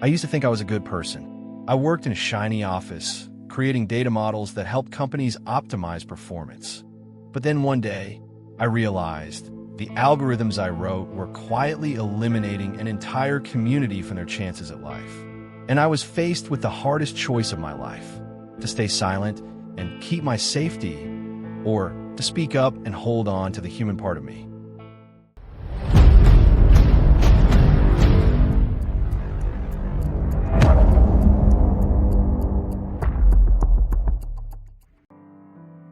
I used to think I was a good person. I worked in a shiny office, creating data models that helped companies optimize performance. But then one day, I realized the algorithms I wrote were quietly eliminating an entire community from their chances at life. And I was faced with the hardest choice of my life: to stay silent and keep my safety, or to speak up and hold on to the human part of me.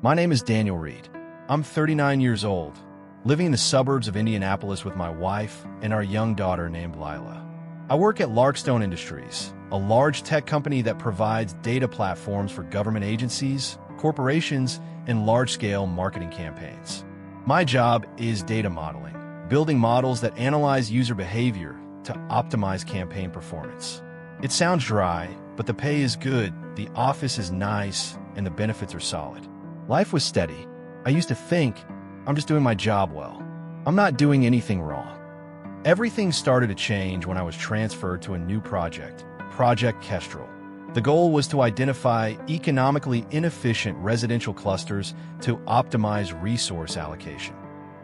My name is Daniel Reed. I'm 39 years old, living in the suburbs of Indianapolis with my wife and our young daughter named Lila. I work at Larkstone Industries, a large tech company that provides data platforms for government agencies, corporations, and large-scale marketing campaigns. My job is data modeling, building models that analyze user behavior to optimize campaign performance. It sounds dry, but the pay is good, the office is nice, and the benefits are solid. Life was steady. I used to think, I'm just doing my job well. I'm not doing anything wrong. Everything started to change when I was transferred to a new project, Project Kestrel. The goal was to identify economically inefficient residential clusters to optimize resource allocation.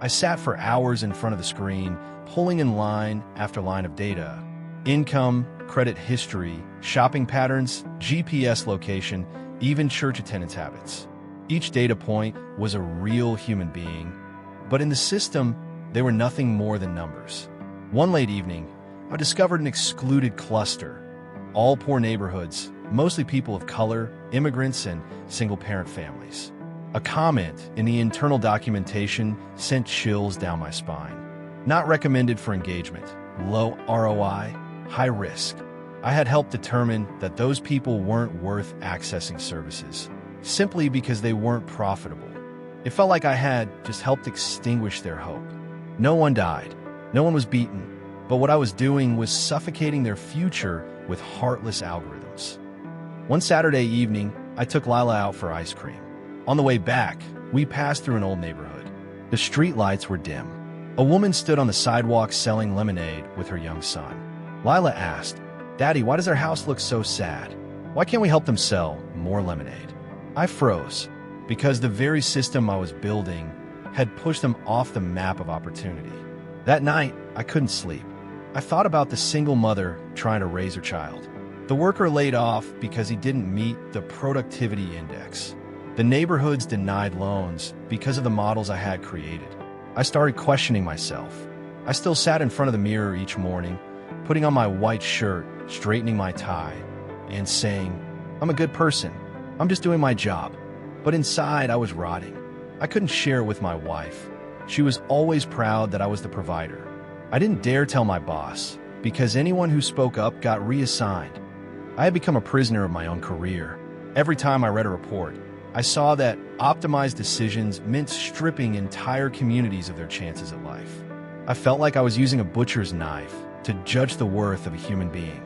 I sat for hours in front of the screen, pulling in line after line of data: income, credit history, shopping patterns, GPS location, even church attendance habits. Each data point was a real human being, but in the system, they were nothing more than numbers. One late evening, I discovered an excluded cluster. All poor neighborhoods, mostly people of color, immigrants, and single-parent families. A comment in the internal documentation sent chills down my spine. Not recommended for engagement, low ROI, high risk. I had helped determine that those people weren't worth accessing services, simply because they weren't profitable. It felt like I had just helped extinguish their hope. No one died, no one was beaten, but what I was doing was suffocating their future with heartless algorithms. One Saturday evening, I took Lila out for ice cream. On the way back, we passed through an old neighborhood. The street lights were dim. A woman stood on the sidewalk selling lemonade with her young son. Lila asked, "Daddy, why does our house look so sad? Why can't we help them sell more lemonade?" I froze, because the very system I was building had pushed them off the map of opportunity. That night, I couldn't sleep. I thought about the single mother trying to raise her child, the worker laid off because he didn't meet the productivity index, the neighborhoods denied loans because of the models I had created. I started questioning myself. I still sat in front of the mirror each morning, putting on my white shirt, straightening my tie, and saying, "I'm a good person. I'm just doing my job." But inside, I was rotting. I couldn't share it with my wife. She was always proud that I was the provider. I didn't dare tell my boss, because anyone who spoke up got reassigned. I had become a prisoner of my own career. Every time I read a report, I saw that optimized decisions meant stripping entire communities of their chances at life. I felt like I was using a butcher's knife to judge the worth of a human being.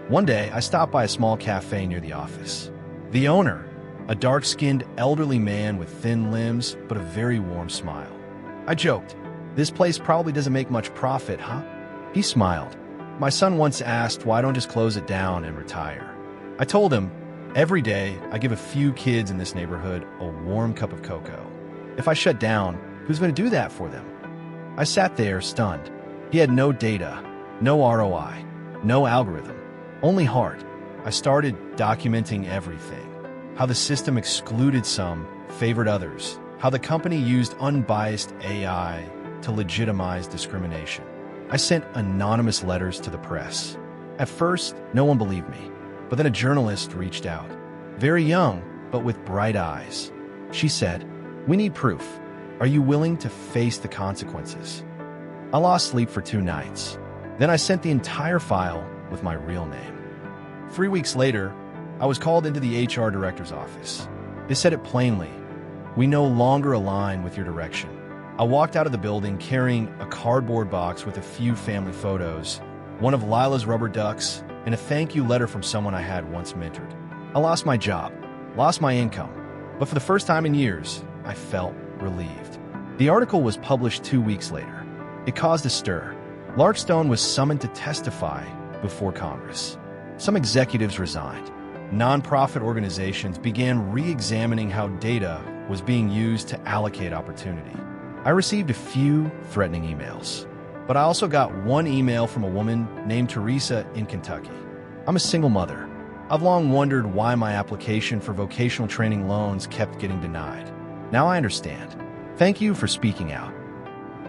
One day, I stopped by a small cafe near the office. The owner, a dark-skinned elderly man with thin limbs but a very warm smile. I joked, "This place probably doesn't make much profit, huh?" He smiled. "My son once asked why I don't just close it down and retire." I told him, "Every day I give a few kids in this neighborhood a warm cup of cocoa. If I shut down, who's going to do that for them?" I sat there stunned. He had no data, no ROI, no algorithm, only heart. I started documenting everything. How the system excluded some, favored others. How the company used unbiased AI to legitimize discrimination. I sent anonymous letters to the press. At first, no one believed me, but then a journalist reached out. Very young, but with bright eyes. She said, "We need proof. Are you willing to face the consequences?" I lost sleep for 2 nights. Then I sent the entire file with my real name. 3 weeks later, I was called into the HR director's office. They said it plainly: "We no longer align with your direction." I walked out of the building carrying a cardboard box with a few family photos, one of Lila's rubber ducks, and a thank you letter from someone I had once mentored. I lost my job, lost my income, but for the first time in years, I felt relieved. The article was published 2 weeks later. It caused a stir. Larkstone was summoned to testify before Congress. Some executives resigned. Nonprofit organizations began re-examining how data was being used to allocate opportunity. I received a few threatening emails, but I also got one email from a woman named Teresa in Kentucky. I'm a single mother. I've long wondered why my application for vocational training loans kept getting denied. Now I understand. Thank you for speaking out.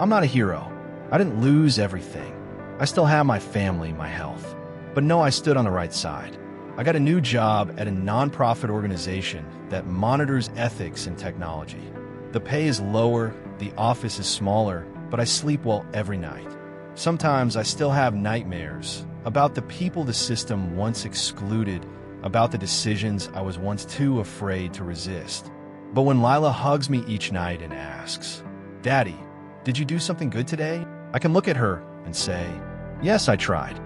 I'm not a hero. I didn't lose everything. I still have my family, my health. But no, I stood on the right side. I got a new job at a nonprofit organization that monitors ethics in technology. The pay is lower, the office is smaller, but I sleep well every night. Sometimes I still have nightmares about the people the system once excluded, about the decisions I was once too afraid to resist. But when Lila hugs me each night and asks, "Daddy, did you do something good today?" I can look at her and say, "Yes, I tried."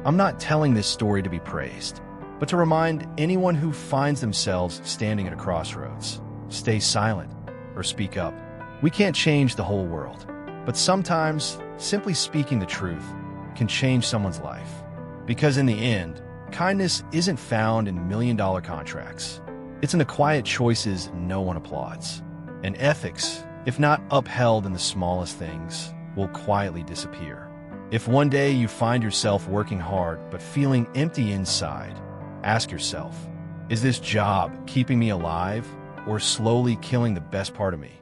I'm not telling this story to be praised, but to remind anyone who finds themselves standing at a crossroads, stay silent or speak up. We can't change the whole world, but sometimes simply speaking the truth can change someone's life. Because in the end, kindness isn't found in million-dollar contracts. It's in the quiet choices no one applauds. And ethics, if not upheld in the smallest things, will quietly disappear. If one day you find yourself working hard but feeling empty inside, ask yourself, is this job keeping me alive or slowly killing the best part of me?